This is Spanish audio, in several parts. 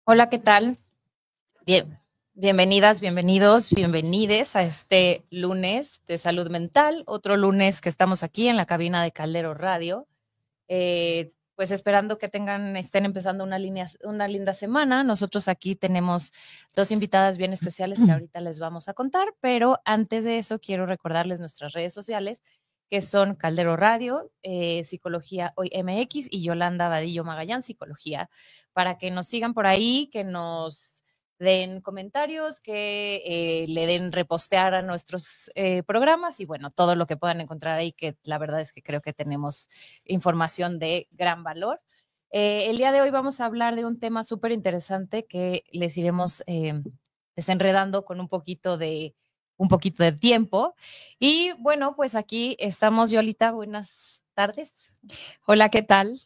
Hola, ¿qué tal? Bien, bienvenidas, bienvenidos, bienvenides a este lunes de salud mental, otro lunes que estamos aquí en la cabina de Caldero Radio. Pues esperando que estén empezando una linda semana. Nosotros aquí tenemos dos invitadas bien especiales que ahorita les vamos a contar, pero antes de eso quiero recordarles nuestras redes sociales, que son Caldero Radio, Psicología Hoy MX y Yolanda Vadillo Magallán, Psicología, para que nos sigan por ahí, que nos den comentarios, que le den repostear a nuestros programas y bueno, todo lo que puedan encontrar ahí, que la verdad es que creo que tenemos información de gran valor. El día de hoy vamos a hablar de un tema súper interesante que les iremos desenredando con un poquito de tiempo. Y bueno, pues aquí estamos, Yolita, buenas tardes. Hola, ¿qué tal?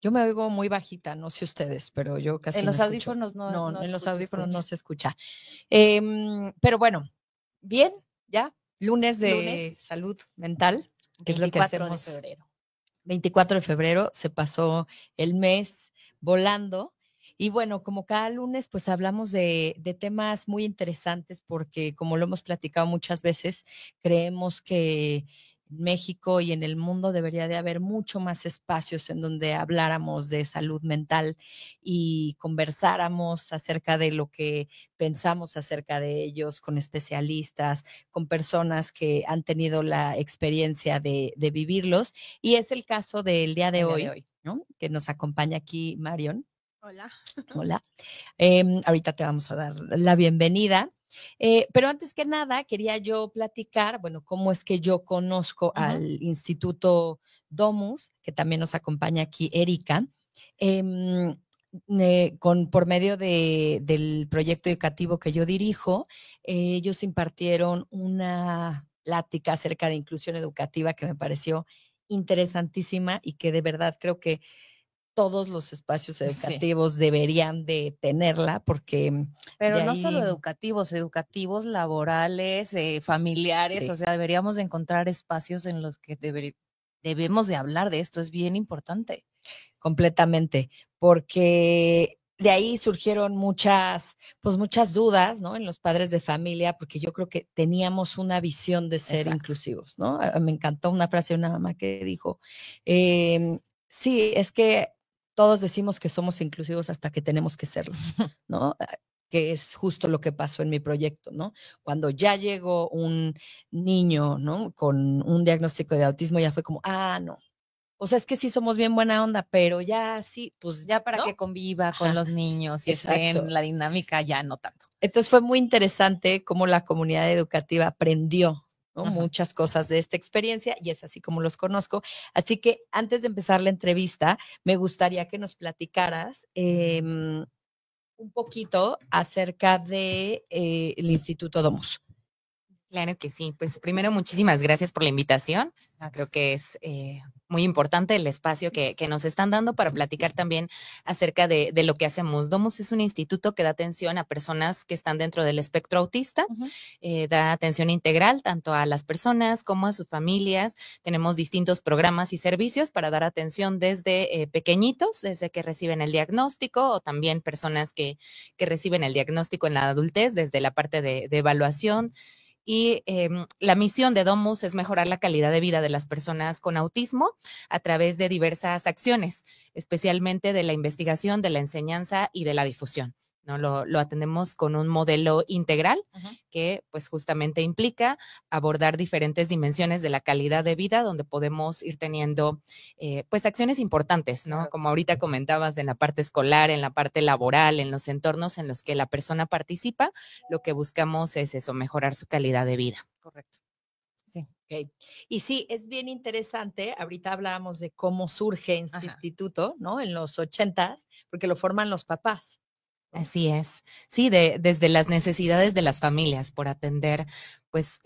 Yo me oigo muy bajita, no sé ustedes, pero yo casi en no los escucho. audífonos no En los audífonos escucha. no se escucha. Pero bueno, bien, ya, lunes de salud mental, que es lo que 24 de hacemos. febrero. 24 de febrero, se pasó el mes volando. Y bueno, como cada lunes, pues hablamos de temas muy interesantes porque, como lo hemos platicado muchas veces, creemos que en México y en el mundo debería de haber mucho más espacios en donde habláramos de salud mental y conversáramos acerca de lo que pensamos acerca de ellos con especialistas, con personas que han tenido la experiencia de vivirlos. Y es el caso del día de hoy, ¿no? Que nos acompaña aquí Marion. Hola. Hola. Ahorita te vamos a dar la bienvenida. Pero antes que nada, quería yo platicar, bueno, cómo es que yo conozco al Instituto Domus, que también nos acompaña aquí Erika, por medio del proyecto educativo que yo dirijo. Ellos impartieron una plática acerca de inclusión educativa que me pareció interesantísima y que de verdad creo que todos los espacios educativos deberían de tenerla porque Pero de no ahí, solo educativos, laborales, familiares, sí, o sea, deberíamos de encontrar espacios en los que debemos de hablar de esto, es bien importante. completamente, porque de ahí surgieron muchas dudas, ¿no? En los padres de familia, porque yo creo que teníamos una visión de ser inclusivos, ¿no? Me encantó una frase de una mamá que dijo, sí, es que todos decimos que somos inclusivos hasta que tenemos que serlos, ¿no? Que es justo lo que pasó en mi proyecto, ¿no? Cuando ya llegó un niño, ¿no? Con un diagnóstico de autismo, ya fue como, no. O sea, es que sí somos bien buena onda, pero ya sí, pues ya para ¿no? que conviva con los niños y esté en la dinámica, ya no tanto. Entonces fue muy interesante cómo la comunidad educativa aprendió, ¿no? Muchas cosas de esta experiencia y es así como los conozco. Así que antes de empezar la entrevista, me gustaría que nos platicaras un poquito acerca de el Instituto Domus. Claro que sí. Pues primero, muchísimas gracias por la invitación. Creo que es muy importante el espacio que nos están dando para platicar también acerca de lo que hacemos. Domus es un instituto que da atención a personas que están dentro del espectro autista, da atención integral tanto a las personas como a sus familias. Tenemos distintos programas y servicios para dar atención desde pequeñitos, desde que reciben el diagnóstico, o también personas que reciben el diagnóstico en la adultez, desde la parte de evaluación. Y la misión de Domus es mejorar la calidad de vida de las personas con autismo a través de diversas acciones, especialmente de la investigación, de la enseñanza y de la difusión, ¿no? Lo atendemos con un modelo integral que pues justamente implica abordar diferentes dimensiones de la calidad de vida, donde podemos ir teniendo pues acciones importantes, ¿no? Como ahorita comentabas, en la parte escolar, en la parte laboral, en los entornos en los que la persona participa, lo que buscamos es eso, mejorar su calidad de vida. Correcto. Sí. Okay. Y sí, es bien interesante. Ahorita hablábamos de cómo surge este instituto, ¿no? En los 80s, porque lo forman los papás. Así es. Sí, desde las necesidades de las familias por atender, pues,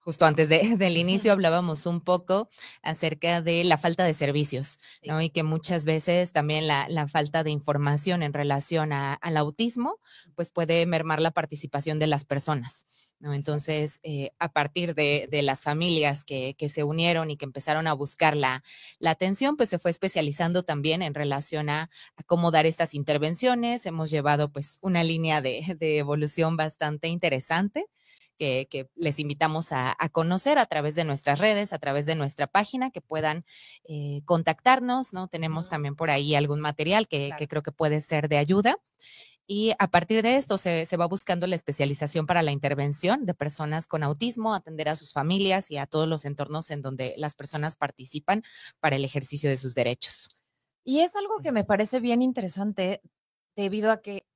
justo antes del inicio hablábamos un poco acerca de la falta de servicios, ¿no? Y que muchas veces también la falta de información en relación al autismo, pues puede mermar la participación de las personas, ¿no? Entonces, a partir de las familias que se unieron y que empezaron a buscar la atención, pues se fue especializando también en relación a cómo dar estas intervenciones. Hemos llevado pues una línea de evolución bastante interesante que les invitamos a conocer a través de nuestras redes, a través de nuestra página, que puedan contactarnos, ¿no? Tenemos también por ahí algún material que creo que puede ser de ayuda. Y a partir de esto se va buscando la especialización para la intervención de personas con autismo, atender a sus familias y a todos los entornos en donde las personas participan para el ejercicio de sus derechos. Y es algo que me parece bien interesante debido a que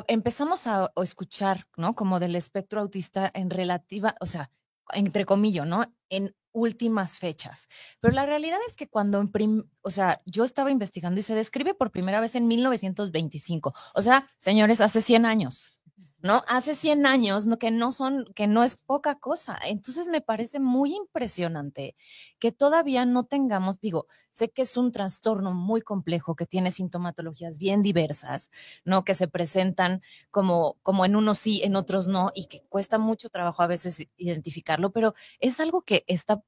empezamos a escuchar, ¿no? Como del espectro autista en relativa, o sea, entre comillas, ¿no? En últimas fechas. Pero la realidad es que cuando, o sea, yo estaba investigando y se describe por primera vez en 1925. O sea, señores, hace 100 años. ¿No? Hace 100 años, ¿no? Que no es poca cosa. Entonces me parece muy impresionante que todavía no tengamos, digo, sé que es un trastorno muy complejo que tiene sintomatologías bien diversas, ¿no? Que se presentan como en unos sí, en otros no, y que cuesta mucho trabajo a veces identificarlo, pero es algo que está,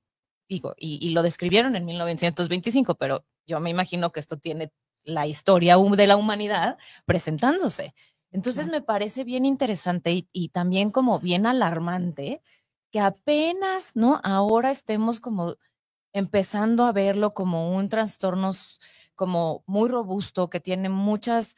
digo, y lo describieron en 1925, pero yo me imagino que esto tiene la historia de la humanidad presentándose. Entonces me parece bien interesante y también como bien alarmante que apenas, ¿no? Ahora estemos como empezando a verlo como un trastorno como muy robusto, que tiene muchas,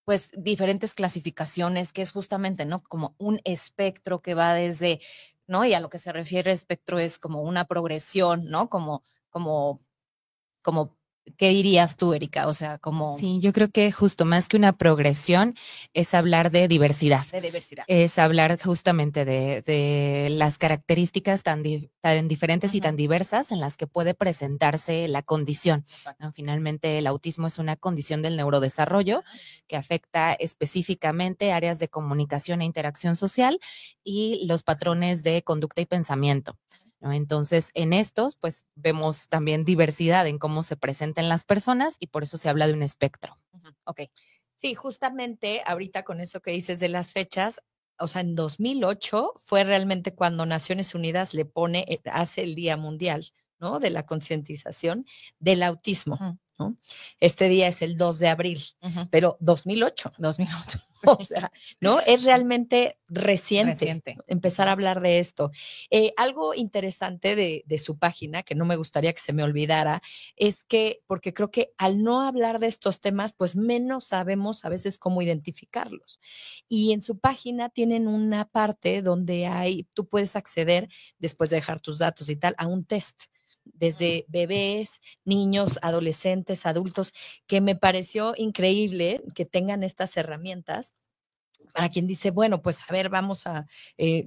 pues, diferentes clasificaciones, que es justamente, ¿no? Como un espectro que va desde, ¿no? Y a lo que se refiere espectro es como una progresión, ¿no? Como, ¿qué dirías tú, Erika? O sea, como... Sí, yo creo que justo más que una progresión es hablar de diversidad. De diversidad. Es hablar justamente de las características tan diferentes y tan diversas en las que puede presentarse la condición, ¿no? Finalmente, el autismo es una condición del neurodesarrollo que afecta específicamente áreas de comunicación e interacción social y los patrones de conducta y pensamiento, ¿no? Entonces, en estos, pues vemos también diversidad en cómo se presentan las personas y por eso se habla de un espectro. Ok. Sí, justamente ahorita con eso que dices de las fechas, o sea, en 2008 fue realmente cuando Naciones Unidas le pone, hace el Día Mundial, ¿no? De la concientización del autismo, ¿no? Este día es el 2 de abril, pero 2008. 2008. O sea, ¿no? Es realmente reciente empezar a hablar de esto. Algo interesante de su página, que no me gustaría que se me olvidara, es que, porque creo que al no hablar de estos temas, pues menos sabemos a veces cómo identificarlos. Y en su página tienen una parte donde tú puedes acceder, después de dejar tus datos y tal, a un test desde bebés, niños, adolescentes, adultos, que me pareció increíble que tengan estas herramientas para quien dice, bueno, pues a ver,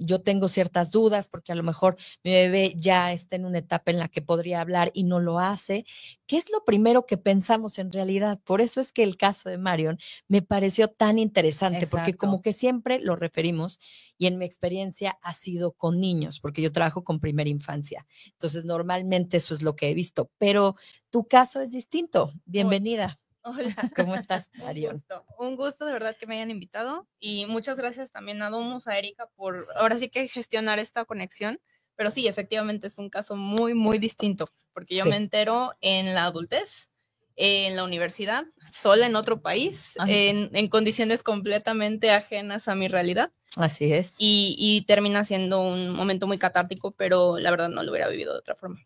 yo tengo ciertas dudas porque a lo mejor mi bebé ya está en una etapa en la que podría hablar y no lo hace. ¿Qué es lo primero que pensamos en realidad? Por eso es que el caso de Marion me pareció tan interesante, porque como que siempre lo referimos y en mi experiencia ha sido con niños, porque yo trabajo con primera infancia. Entonces, normalmente eso es lo que he visto, pero tu caso es distinto. Bienvenida. Hola. ¿Cómo estás, Marion? Un gusto de verdad que me hayan invitado y muchas gracias también a Domus, a Erika por ahora sí que gestionar esta conexión, pero sí, efectivamente es un caso muy, muy distinto, porque yo me entero en la adultez, en la universidad, sola en otro país, en condiciones completamente ajenas a mi realidad. Así es. Y termina siendo un momento muy catártico, pero la verdad no lo hubiera vivido de otra forma.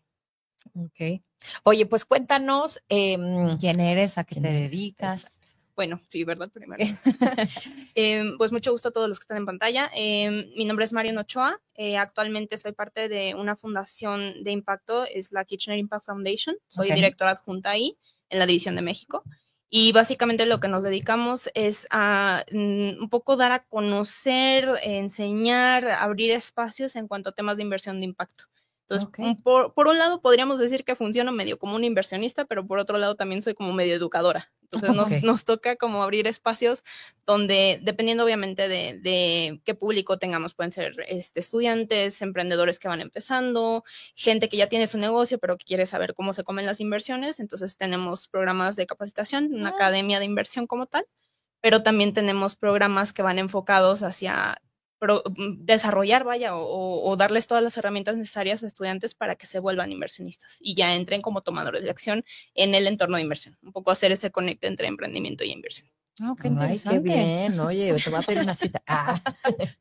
Ok. Oye, pues cuéntanos quién eres, a qué te dedicas. Bueno, sí, ¿verdad? Primero. Pues mucho gusto a todos los que están en pantalla. Mi nombre es Marion Ochoa. Actualmente soy parte de una fundación de impacto, es la Kitchener Impact Foundation. Soy directora adjunta ahí, en la División de México. Y básicamente lo que nos dedicamos es a un poco dar a conocer, enseñar, abrir espacios en cuanto a temas de inversión de impacto. Entonces, por un lado podríamos decir que funciono medio como una inversionista, pero por otro lado también soy como medio educadora. Entonces nos toca como abrir espacios donde, dependiendo obviamente de qué público tengamos, pueden ser estudiantes, emprendedores que van empezando, gente que ya tiene su negocio pero que quiere saber cómo se comen las inversiones. Entonces tenemos programas de capacitación, una academia de inversión como tal, pero también tenemos programas que van enfocados hacia desarrollar, o darles todas las herramientas necesarias a estudiantes para que se vuelvan inversionistas y ya entren como tomadores de acción en el entorno de inversión. Un poco hacer ese conecte entre emprendimiento y inversión. Oh, qué interesante. Ay, qué bien. Oye, te voy a pedir una cita.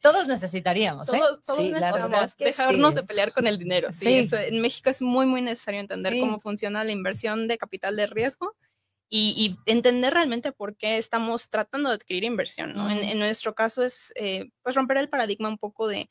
Todos necesitaríamos, ¿eh? Todos Sí, la verdad es que dejarnos sí. de pelear con el dinero. Sí, eso, en México es muy, muy necesario entender cómo funciona la inversión de capital de riesgo y entender realmente por qué estamos tratando de adquirir inversión, ¿no? En nuestro caso es pues romper el paradigma un poco de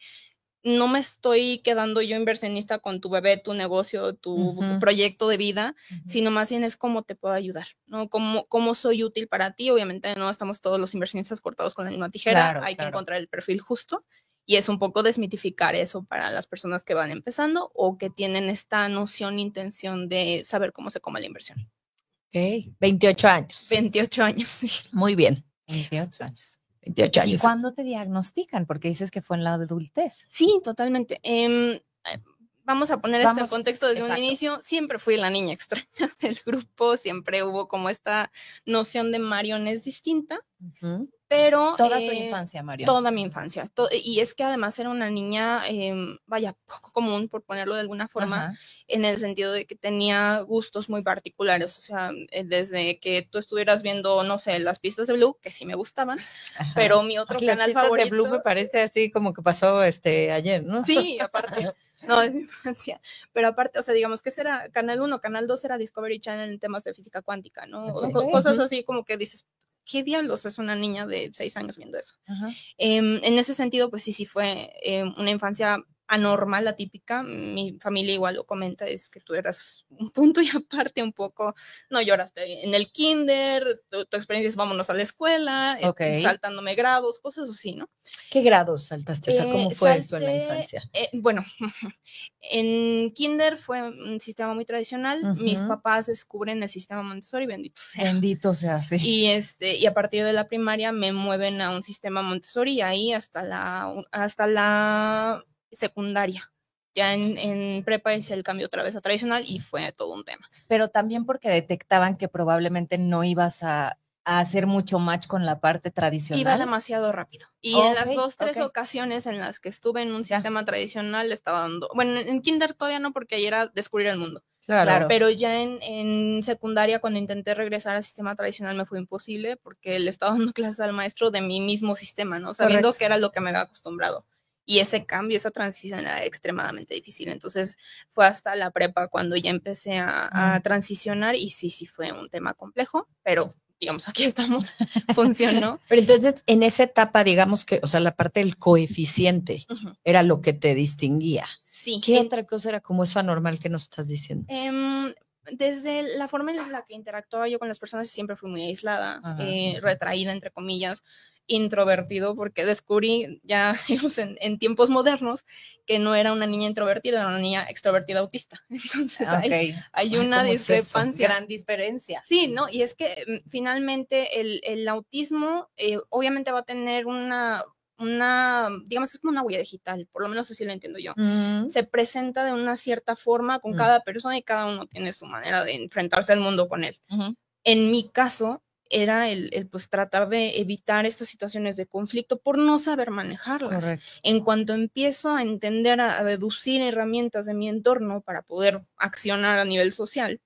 no me estoy quedando yo inversionista con tu bebé, tu negocio, tu proyecto de vida, sino más bien es cómo te puedo ayudar, ¿no? Cómo soy útil para ti. Obviamente no estamos todos los inversionistas cortados con la misma tijera, hay que encontrar el perfil justo y es un poco desmitificar eso para las personas que van empezando o que tienen esta noción, intención de saber cómo se come la inversión. Ok, 28 años. 28 años. Sí. Muy bien. 28 años. 28 años. ¿Y cuándo te diagnostican? Porque dices que fue en la adultez. Sí, totalmente. Vamos a poner este contexto desde un inicio. Siempre fui la niña extraña del grupo, siempre hubo como esta noción de Marion es distinta, pero... Toda tu infancia, Marion. Toda mi infancia. Y es que además era una niña, poco común, por ponerlo de alguna forma, en el sentido de que tenía gustos muy particulares. O sea, desde que tú estuvieras viendo, no sé, las pistas de Blue, que sí me gustaban, pero mi otro canal favorito... de Blue me parece así como que pasó ayer, ¿no? Sí, aparte... No, es mi infancia. Pero aparte, o sea, digamos que ese era Canal 1, Canal 2 era Discovery Channel en temas de física cuántica, ¿no? Cosas así como que dices, ¿qué diablos es una niña de 6 años viendo eso? En ese sentido, pues sí fue una infancia anormal, atípica. Mi familia igual lo comenta, es que tú eras un punto y aparte un poco, no lloraste en el kinder, tu experiencia es vámonos a la escuela, saltándome grados, cosas así, ¿no? ¿Qué grados saltaste? O sea, ¿cómo fue eso en la infancia? Bueno, en kinder fue un sistema muy tradicional, mis papás descubren el sistema Montessori, bendito sea. Bendito sea, sí. Y a partir de la primaria me mueven a un sistema Montessori y ahí hasta la secundaria. Ya en prepa hice el cambio otra vez a tradicional y fue todo un tema. Pero también porque detectaban que probablemente no ibas a hacer mucho match con la parte tradicional. Iba demasiado rápido. Y en las 2-3 ocasiones en las que estuve en un sistema tradicional estaba dando... Bueno, en kinder todavía no, porque ahí era descubrir el mundo. Claro. Pero ya en secundaria, cuando intenté regresar al sistema tradicional, me fue imposible porque le estaba dando clases al maestro de mi mismo sistema, ¿no? Sabiendo que era lo que me había acostumbrado. Y ese cambio, esa transición era extremadamente difícil. Entonces fue hasta la prepa cuando ya empecé a transicionar y sí fue un tema complejo, pero digamos, aquí estamos, funcionó. Pero entonces, en esa etapa, digamos que, o sea, la parte del coeficiente era lo que te distinguía. Sí. ¿Qué otra cosa era como eso anormal que nos estás diciendo? Desde la forma en la que interactuaba yo con las personas siempre fui muy aislada, retraída, entre comillas, introvertido, porque descubrí ya digamos, en tiempos modernos que no era una niña introvertida, era una niña extrovertida autista. Entonces hay una discrepancia. Gran diferencia. Sí, ¿no? Y es que finalmente el autismo obviamente va a tener una, digamos, es como una huella digital, por lo menos así lo entiendo yo. Se presenta de una cierta forma con cada persona y cada uno tiene su manera de enfrentarse al mundo con él. En mi caso, era el pues tratar de evitar estas situaciones de conflicto por no saber manejarlas. Correcto. En cuanto empiezo a entender, a deducir herramientas de mi entorno para poder accionar a nivel social,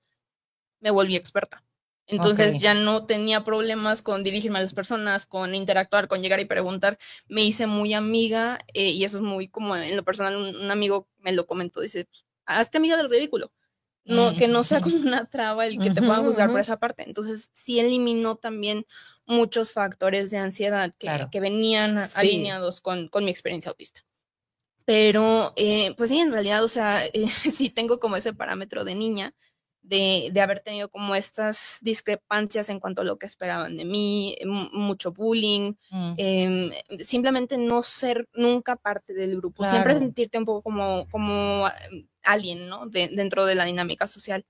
me volví experta. Entonces ya no tenía problemas con dirigirme a las personas, con interactuar, con llegar y preguntar. Me hice muy amiga y eso es muy como en lo personal, un amigo me lo comentó, dice, pues, hazte amiga del ridículo. No, que no sea como una traba el que te puedan juzgar por esa parte. Entonces sí eliminó también muchos factores de ansiedad que venían alineados con mi experiencia autista. Pero pues sí, en realidad, o sea, sí tengo como ese parámetro de niña, de haber tenido como estas discrepancias en cuanto a lo que esperaban de mí, mucho bullying, simplemente no ser nunca parte del grupo, siempre sentirte un poco como alguien, ¿no? Dentro de la dinámica social.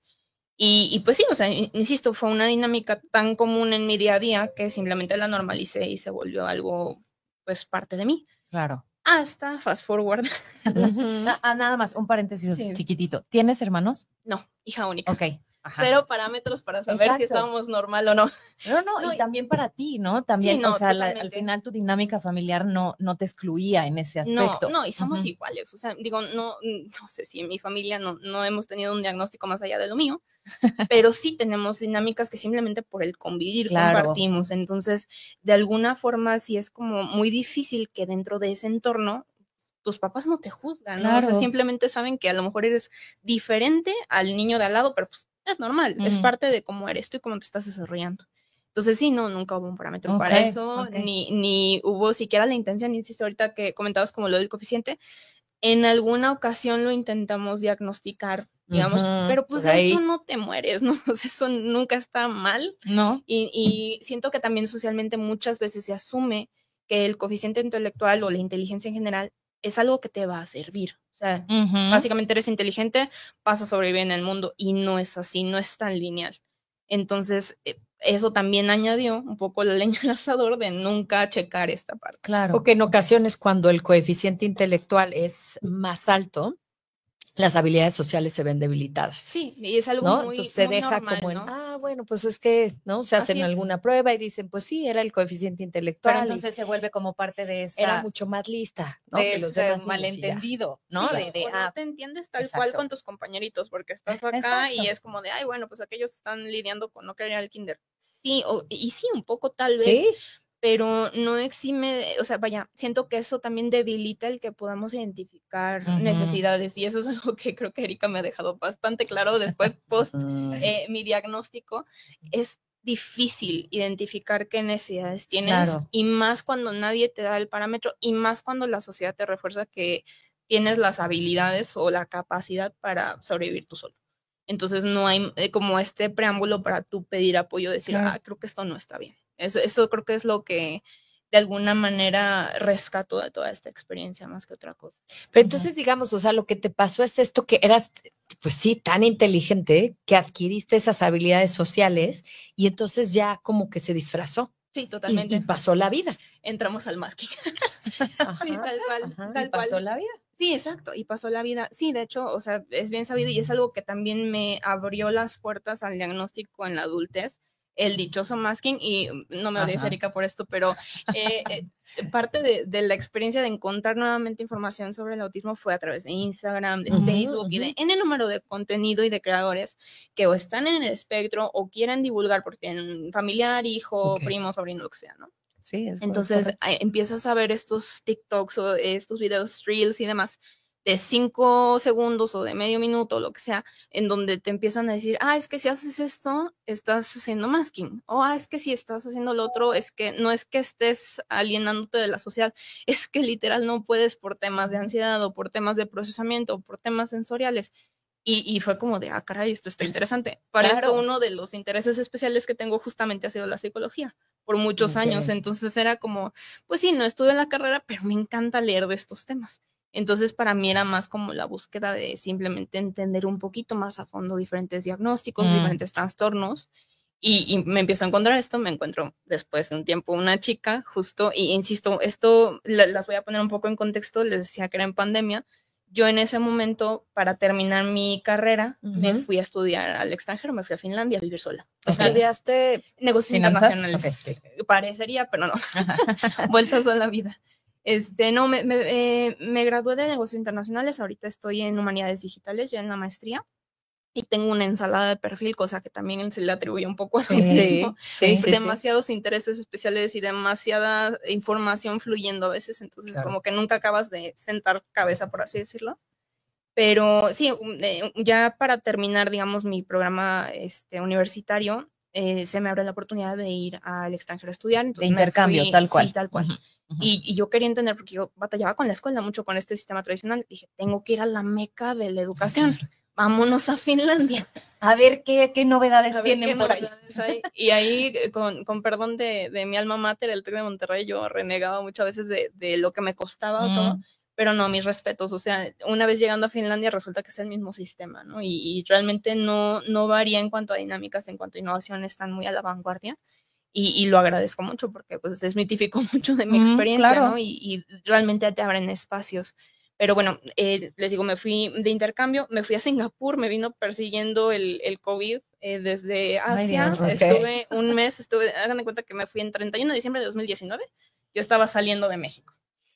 Y pues sí, o sea, insisto, fue una dinámica tan común en mi día a día que simplemente la normalicé y se volvió algo, pues, parte de mí. Claro. Hasta fast forward. Nada más, un paréntesis Sí. chiquitito. ¿Tienes hermanos? No, hija única. Ok. Ajá. 0 parámetros para saber si estábamos normal o no. No, y también para ti, ¿no? También, Sí, no, o sea, al totalmente. final tu dinámica familiar no te excluía en ese aspecto. No, y somos iguales. O sea, digo, no sé si en mi familia no hemos tenido un diagnóstico más allá de lo mío, pero sí tenemos dinámicas que simplemente por el convivir compartimos. Entonces, de alguna forma, sí es como muy difícil que dentro de ese entorno tus papás no te juzgan, ¿no? O sea, simplemente saben que a lo mejor eres diferente al niño de al lado, pero pues es normal, es parte de cómo eres tú y cómo te estás desarrollando. Entonces, sí, nunca hubo un parámetro para eso, ni hubo siquiera la intención, insisto, ahorita que comentabas como lo del coeficiente, en alguna ocasión lo intentamos diagnosticar, digamos, pero pues de eso no te mueres, ¿no? O sea, eso nunca está mal. No. Y siento que también socialmente muchas veces se asume que el coeficiente intelectual o la inteligencia en general es algo que te va a servir. O sea, básicamente eres inteligente, vas a sobrevivir en el mundo y no es así, no es tan lineal. Entonces, eso también añadió un poco la leña al asador de nunca checar esta parte. Claro. O que en ocasiones cuando el coeficiente intelectual es más alto, las habilidades sociales se ven debilitadas. Sí, y es algo ¿no? muy, entonces se muy deja normal, como en, ¿no? bueno, pues es que, ¿no? Se hacen alguna prueba y dicen, pues sí, era el coeficiente intelectual. Pero entonces se vuelve como parte de esta... Era mucho más lista, ¿no? De los demás malentendido, ¿no? Sí, no te entiendes tal cual con tus compañeritos, porque estás acá y es como de, ay, bueno, pues aquellos están lidiando con no querer ir al kinder. Sí, y sí, un poco tal vez. ¿Sí? Pero no exime, o sea, vaya, siento que eso también debilita el que podamos identificar necesidades y eso es algo que creo que Erika me ha dejado bastante claro después, post mi diagnóstico, es difícil identificar qué necesidades tienes y más cuando nadie te da el parámetro y más cuando la sociedad te refuerza que tienes las habilidades o la capacidad para sobrevivir tú solo. Entonces no hay como este preámbulo para tú pedir apoyo, decir, creo que esto no está bien. Eso creo que es lo que de alguna manera rescato de toda esta experiencia más que otra cosa. Pero entonces, digamos, o sea, lo que te pasó es esto que eras, pues sí, tan inteligente que adquiriste esas habilidades sociales y entonces ya como que se disfrazó. Sí, totalmente. Y pasó la vida. Entramos al masking. Sí, tal cual. Tal pasó la vida. Sí, exacto, y pasó la vida. Sí, de hecho, o sea, es bien sabido y es algo que también me abrió las puertas al diagnóstico en la adultez, el dichoso masking, y no me odies, Erika, por esto, pero parte de la experiencia de encontrar nuevamente información sobre el autismo fue a través de Instagram, de Facebook y de N número de contenido y de creadores que o están en el espectro o quieren divulgar porque tienen familiar, hijo, primo, sobrino, lo que sea, ¿no? Sí, es entonces empiezas a ver estos TikToks o estos videos, Reels y demás, de 5 segundos o de medio minuto, lo que sea, en donde te empiezan a decir, es que si haces esto, estás haciendo masking, o es que si estás haciendo lo otro, es que no es que estés alienándote de la sociedad, es que literal no puedes por temas de ansiedad o por temas de procesamiento o por temas sensoriales. Y fue como de, caray, esto está interesante. Para esto uno de los intereses especiales que tengo justamente ha sido la psicología por muchos años. Entonces era como, pues sí, no estuve en la carrera, pero me encanta leer de estos temas. Entonces para mí era más como la búsqueda de simplemente entender un poquito más a fondo diferentes diagnósticos, diferentes trastornos. Y me empiezo a encontrar esto, me encuentro después de un tiempo una chica justo, y insisto, esto las voy a poner un poco en contexto, les decía que era en pandemia. Yo en ese momento, para terminar mi carrera, me fui a estudiar al extranjero, me fui a Finlandia a vivir sola. ¿Estudiaste negocios internacionales? Okay. Parecería, pero no. Vueltas a la vida. No, me gradué de negocios internacionales, ahorita estoy en humanidades digitales, ya en la maestría, y tengo una ensalada de perfil, cosa que también se le atribuye un poco a su mismo. Demasiados intereses especiales y demasiada información fluyendo a veces, entonces como que nunca acabas de sentar cabeza, por así decirlo. Pero sí, ya para terminar, digamos, mi programa universitario, se me abre la oportunidad de ir al extranjero a estudiar. Entonces de intercambio, tal cual. Sí, tal cual. Y yo quería entender, porque yo batallaba con la escuela mucho, con este sistema tradicional, dije, tengo que ir a la meca de la educación. Vámonos a Finlandia. A ver qué novedades tienen por ahí. Y ahí, con perdón de mi alma mater, el TEC de Monterrey, yo renegaba muchas veces de lo que me costaba todo, pero no, mis respetos, o sea, una vez llegando a Finlandia resulta que es el mismo sistema, ¿no? Y realmente no varía en cuanto a dinámicas, en cuanto a innovación, están muy a la vanguardia. Y lo agradezco mucho porque pues desmitificó mucho de mi experiencia, claro. ¿no? Y realmente te abren espacios. Pero bueno, les digo, me fui de intercambio, me fui a Singapur, me vino persiguiendo el COVID desde Asia. Dios, okay. Estuve un mes, hagan de cuenta que me fui en 31 de diciembre de 2019, yo estaba saliendo de México.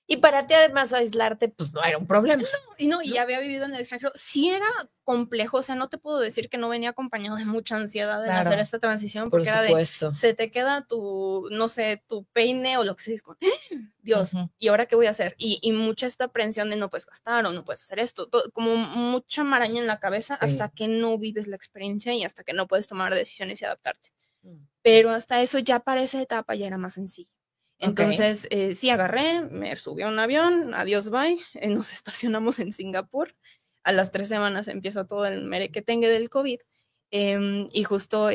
Y para ti, además, aislarte, pues no era un problema. Y había vivido en el extranjero. Sí era complejo, o sea, no te puedo decir que no venía acompañado de mucha ansiedad en hacer esta transición, porque era de, se te queda tu, no sé, tu peine o lo que sea, con, Dios, ¿y ahora qué voy a hacer? Y mucha esta aprensión de no puedes gastar o no puedes hacer esto, todo, como mucha maraña en la cabeza hasta que no vives la experiencia y hasta que no puedes tomar decisiones y adaptarte. Pero hasta eso ya para esa etapa ya era más sencillo. Entonces, sí agarré, me subí a un avión, adiós, bye, nos estacionamos en Singapur, a las 3 semanas empieza todo el merequetengue del COVID, y justo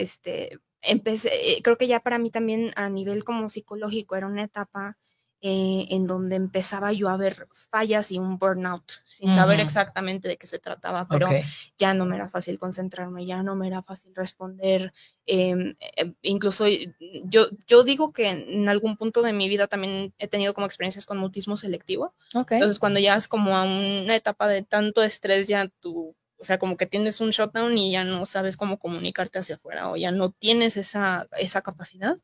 empecé, creo que ya para mí también a nivel como psicológico era una etapa en donde empezaba yo a ver fallas y un burnout, sin saber exactamente de qué se trataba, pero ya no me era fácil concentrarme, ya no me era fácil responder. Incluso yo digo que en algún punto de mi vida también he tenido como experiencias con autismo selectivo. Entonces, cuando ya es como a una etapa de tanto estrés, ya tú, o sea, como que tienes un shutdown y ya no sabes cómo comunicarte hacia afuera o ya no tienes esa capacidad.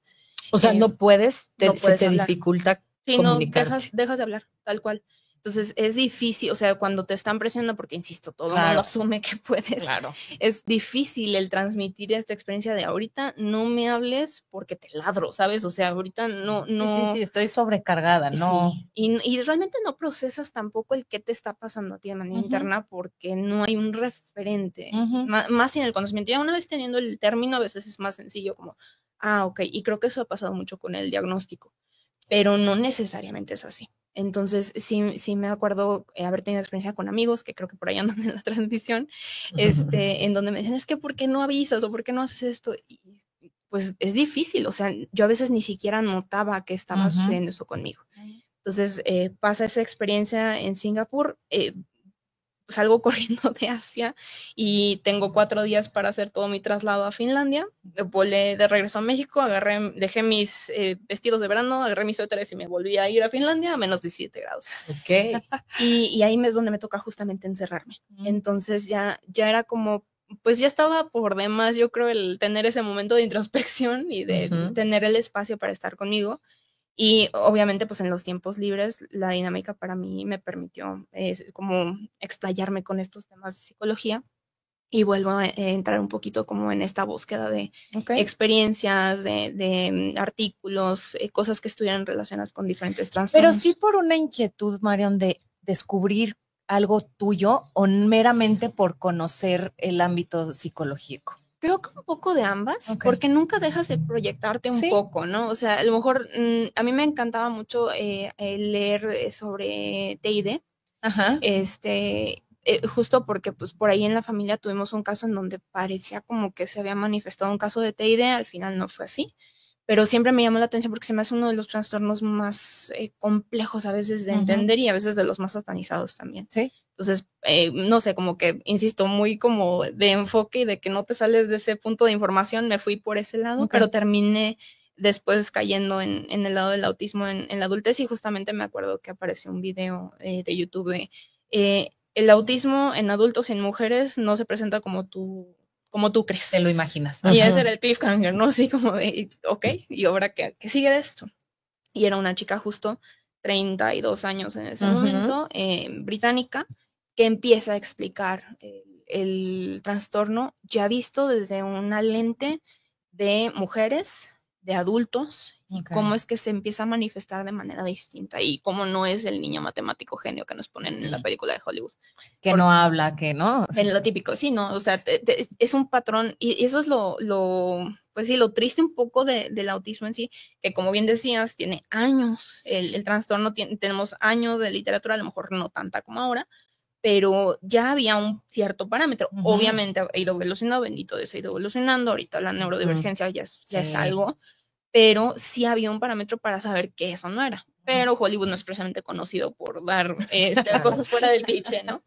O sea, no puedes, se te hablar. Dificulta. Sí, no, dejas de hablar, tal cual. Entonces, es difícil, o sea, cuando te están presionando, porque insisto, todo el mundo asume que puedes. Claro. Es difícil el transmitir esta experiencia de ahorita no me hables porque te ladro, ¿sabes? O sea, ahorita no. Sí, estoy sobrecargada, ¿no? Sí. Y realmente no procesas tampoco el qué te está pasando a ti de manera interna porque no hay un referente, más sin el conocimiento. Ya una vez teniendo el término, a veces es más sencillo como, ok, y creo que eso ha pasado mucho con el diagnóstico. Pero no necesariamente es así. Entonces, sí me acuerdo haber tenido experiencia con amigos, que creo que por ahí andan en la transmisión, en donde me dicen, es que ¿por qué no avisas o por qué no haces esto? Y pues es difícil, o sea, yo a veces ni siquiera notaba que estaba sucediendo eso conmigo. Entonces, pasa esa experiencia en Singapur, salgo corriendo de Asia y tengo 4 días para hacer todo mi traslado a Finlandia. Volé de regreso a México, dejé mis vestidos de verano, agarré mis suéteres y me volví a ir a Finlandia a menos 17 grados. Y ahí es donde me toca justamente encerrarme. Entonces ya era como, pues ya estaba por demás, yo creo, el tener ese momento de introspección y de tener el espacio para estar conmigo. Y obviamente, pues en los tiempos libres, la dinámica para mí me permitió como explayarme con estos temas de psicología y vuelvo a entrar un poquito como en esta búsqueda de experiencias, de artículos, cosas que estuvieran relacionadas con diferentes trastornos. Pero sí por una inquietud, Marion, de descubrir algo tuyo o meramente por conocer el ámbito psicológico. Creo que un poco de ambas, porque nunca dejas de proyectarte un poco, ¿no? O sea, a lo mejor a mí me encantaba mucho leer sobre TID. Justo porque pues por ahí en la familia tuvimos un caso en donde parecía como que se había manifestado un caso de TID, al final no fue así, pero siempre me llamó la atención porque se me hace uno de los trastornos más complejos a veces de entender y a veces de los más satanizados también. Entonces, no sé, como que, insisto, muy como de enfoque y de que no te sales de ese punto de información, me fui por ese lado, pero terminé después cayendo en el lado del autismo en la adultez y justamente me acuerdo que apareció un video de YouTube de el autismo en adultos y en mujeres no se presenta como tú crees. Te lo imaginas. Y ese era el cliffhanger, ¿no? Así como de, ¿y ahora qué sigue de esto? Y era una chica justo 32 años en ese momento, británica, que empieza a explicar el trastorno ya visto desde una lente de mujeres, de adultos, y cómo es que se empieza a manifestar de manera distinta y cómo no es el niño matemático genio que nos ponen en la película de Hollywood. Que no habla, que no. En lo típico, sí, ¿no? O sea, es un patrón y eso es pues sí, lo triste un poco del autismo en sí, que como bien decías, tiene años, el trastorno, tenemos años de literatura, a lo mejor no tanta como ahora, pero ya había un cierto parámetro. Obviamente ha ido evolucionando, bendito Dios, ha ido evolucionando, ahorita la neurodivergencia ya es algo, pero sí había un parámetro para saber que eso no era. Pero Hollywood no es precisamente conocido por dar cosas fuera del cliché, ¿no?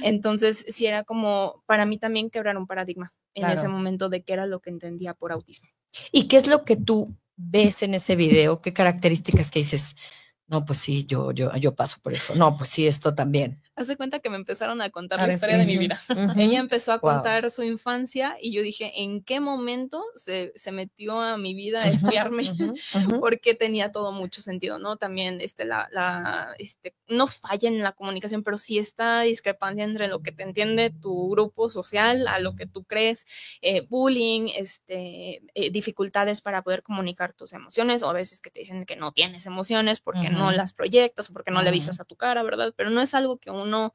Entonces, sí era como, para mí también quebrar un paradigma en ese momento de qué era lo que entendía por autismo. ¿Y qué es lo que tú ves en ese video? ¿Qué características que dices? No, pues sí, yo paso por eso. No, pues sí, esto también. Haz de cuenta que me empezaron a contar la historia de mi vida. Ella empezó a contar su infancia y yo dije, ¿en qué momento se metió a mi vida a espiarme? Porque tenía todo mucho sentido, ¿no? También no falla en la comunicación, pero sí esta discrepancia entre lo que te entiende tu grupo social a lo que tú crees, bullying, dificultades para poder comunicar tus emociones, o a veces que te dicen que no tienes emociones porque no las proyectas o porque no le avisas a tu cara, ¿verdad? Pero no es algo que uno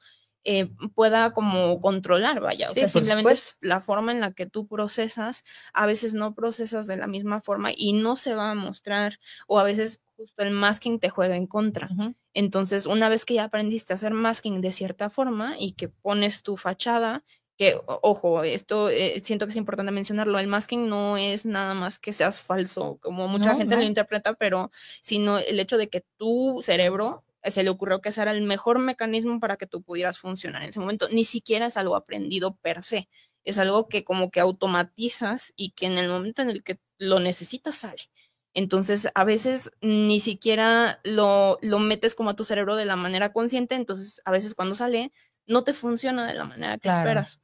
pueda como controlar, vaya, o sea, simplemente es la forma en la que tú procesas, a veces no procesas de la misma forma y no se va a mostrar, o a veces justo el masking te juega en contra. Entonces, una vez que ya aprendiste a hacer masking de cierta forma y que pones tu fachada, que, ojo, esto siento que es importante mencionarlo, el masking no es nada más que seas falso, como mucha gente lo interpreta, pero sino el hecho de que tu cerebro se le ocurrió que ese era el mejor mecanismo para que tú pudieras funcionar en ese momento. Ni siquiera es algo aprendido per se, es algo que como que automatizas y que en el momento en el que lo necesitas sale. Entonces, a veces ni siquiera lo metes como a tu cerebro de la manera consciente, entonces a veces cuando sale no te funciona de la manera que esperas.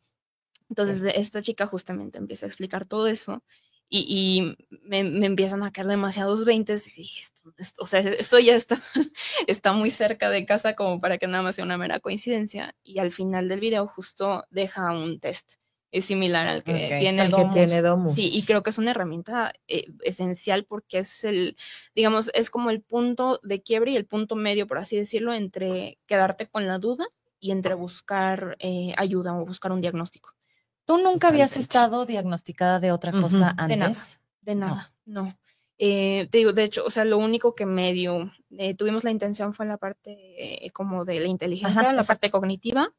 Entonces, esta chica justamente empieza a explicar todo eso y me empiezan a caer demasiados 20s y dije, o sea, esto ya está muy cerca de casa como para que nada más sea una mera coincidencia. Y al final del video justo deja un test. Es similar al que tiene Domus. Sí, y creo que es una herramienta esencial porque es digamos, es como el punto de quiebre y el punto medio, por así decirlo, entre quedarte con la duda y entre buscar ayuda o buscar un diagnóstico. ¿Tú nunca habías estado diagnosticada de otra cosa antes? De nada, no. Te digo, de hecho, o sea, lo único que medio tuvimos la intención fue la parte como de la inteligencia, la parte cognitiva,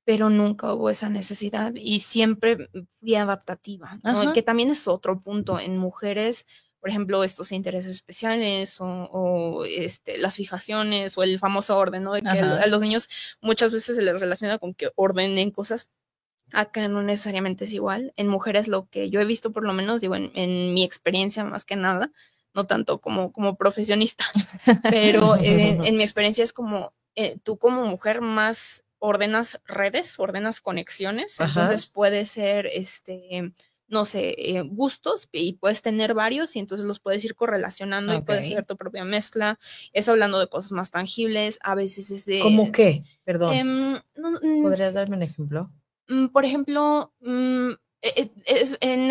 pero nunca hubo esa necesidad y siempre fui adaptativa, ¿no? Que también es otro punto en mujeres, por ejemplo, estos intereses especiales o las fijaciones o el famoso orden, ¿no? De que a los niños muchas veces se les relaciona con que ordenen cosas. Acá no necesariamente es igual. En mujeres lo que yo he visto, por lo menos, digo, en mi experiencia más que nada, no tanto como profesionista, pero en mi experiencia es como tú como mujer más ordenas redes, ordenas conexiones, entonces puede ser, no sé, gustos y puedes tener varios y entonces los puedes ir correlacionando y puedes hacer tu propia mezcla. Eso hablando de cosas más tangibles, a veces es de... ¿Cómo qué? Perdón. ¿Podrías darme un ejemplo? Por ejemplo, en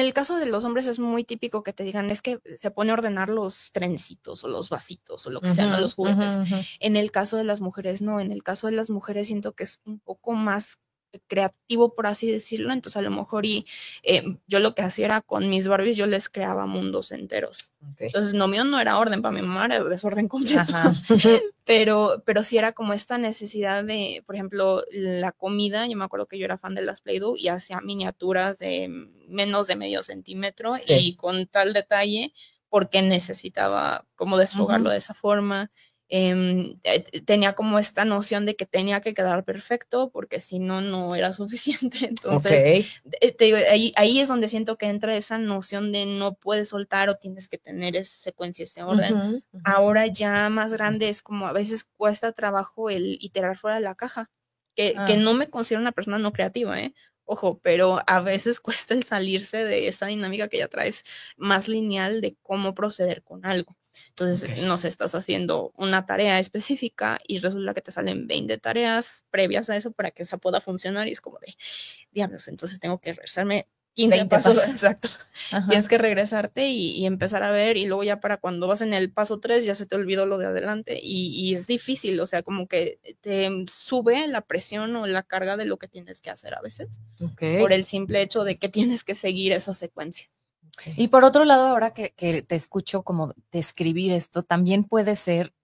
el caso de los hombres es muy típico que te digan, es que se pone a ordenar los trencitos o los vasitos o lo que sea, ¿no? Los juguetes. En el caso de las mujeres, no. En el caso de las mujeres siento que es un poco más creativo, por así decirlo. Entonces, a lo mejor yo lo que hacía era con mis Barbies, yo les creaba mundos enteros. Entonces, no, mío no era orden, para mi mamá era desorden completo. Pero sí era como esta necesidad de, por ejemplo, la comida. Yo me acuerdo que yo era fan de las Play-Doh y hacía miniaturas de menos de medio centímetro y con tal detalle porque necesitaba como desfogarlo de esa forma. Tenía como esta noción de que tenía que quedar perfecto porque si no, no era suficiente. Entonces, te digo, ahí es donde siento que entra esa noción de no puedes soltar o tienes que tener esa secuencia, ese orden. Ahora ya más grande es como a veces cuesta trabajo el iterar fuera de la caja, que no me considero una persona no creativa, ojo, pero a veces cuesta el salirse de esa dinámica que ya traes más lineal de cómo proceder con algo. Entonces, no sé, estás haciendo una tarea específica y resulta que te salen 20 tareas previas a eso para que esa pueda funcionar y es como de, diablos, entonces tengo que regresarme 15 pasos. Exacto. Tienes que regresarte y empezar a ver y luego ya para cuando vas en el paso 3 ya se te olvidó lo de adelante y es difícil, o sea, como que te sube la presión o la carga de lo que tienes que hacer a veces por el simple hecho de que tienes que seguir esa secuencia. Y por otro lado, ahora que te escucho como describir esto, también puede ser,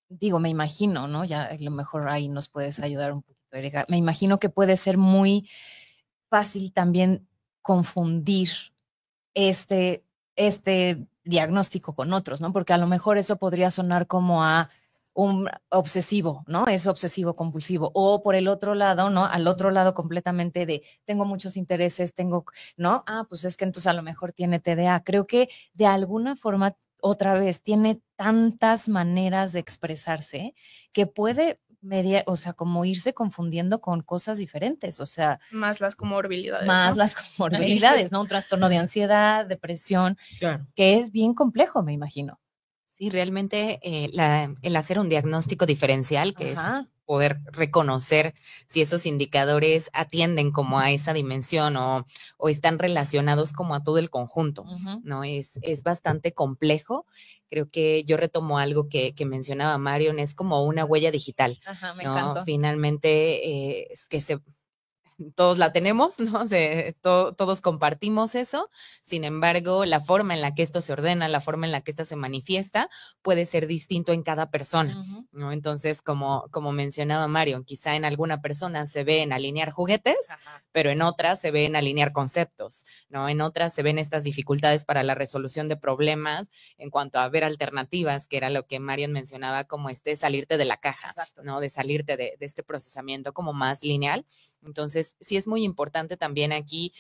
digo, me imagino, ¿no? Ya a lo mejor ahí nos puedes ayudar un poquito, Erika. Me imagino que puede ser muy fácil también confundir diagnóstico con otros, ¿no? Porque a lo mejor eso podría sonar como a un obsesivo, ¿no? Es obsesivo compulsivo. O por el otro lado, ¿no? Al otro lado completamente de tengo muchos intereses, tengo, ¿no? Ah, pues es que entonces a lo mejor tiene TDA. Creo que de alguna forma, otra vez, tiene tantas maneras de expresarse que puede o sea, como irse confundiendo con cosas diferentes, o sea. Más las comorbilidades. Más ¿no? las comorbilidades, ¿no? Un trastorno de ansiedad, depresión, Claro. que es bien complejo, me imagino. Sí, realmente el hacer un diagnóstico diferencial, que Ajá. es poder reconocer si esos indicadores atienden como a esa dimensión o están relacionados como a todo el conjunto, ¿no? Es bastante complejo. Creo que yo retomo algo que mencionaba Marion, es como una huella digital. Ajá, me ¿no? encantó. Finalmente, es que todos la tenemos, ¿no? Todos compartimos eso. Sin embargo, la forma en la que esto se ordena, la forma en la que esto se manifiesta, puede ser distinto en cada persona, ¿no? Entonces, como mencionaba Marion, quizá en alguna persona se ve en alinear juguetes, pero en otras se ve en alinear conceptos, ¿no? En otras se ven estas dificultades para la resolución de problemas en cuanto a ver alternativas, que era lo que Marion mencionaba, como salirte de la caja, Exacto. ¿no? De salirte de este procesamiento como más lineal. Entonces, sí es muy importante también aquí